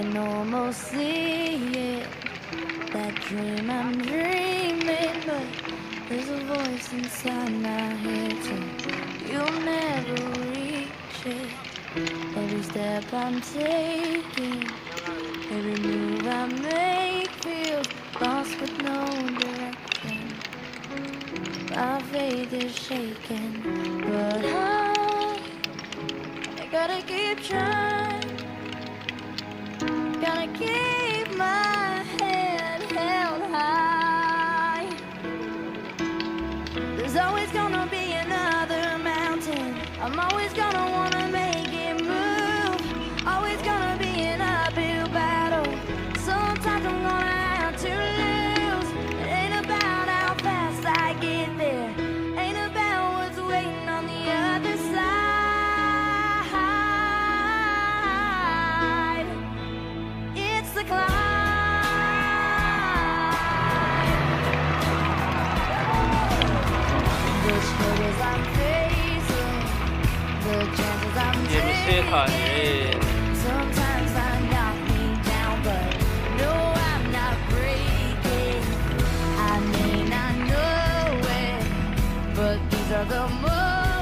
can almost see it. That dream I'm dreaming, but there's a voice inside my head saying you'll never reach it. Every step I'm taking, every move I make feels lost with no direction. My faith is shaking, but I gotta keep trying. Gotta keep my head held high. There's always gonna be another mountain. I'm always gonna wanna make it move. Always gonna be an uphill battle. Sometimes I'm gonna have to lose. It ain't about how fast I get there. Ain't about what's waiting on the other side. It's the climb. The struggles I'm facing, the chances I'm taking. Sometimes I knock me down, but no, I'm not breaking. I may not know it, but these are the moments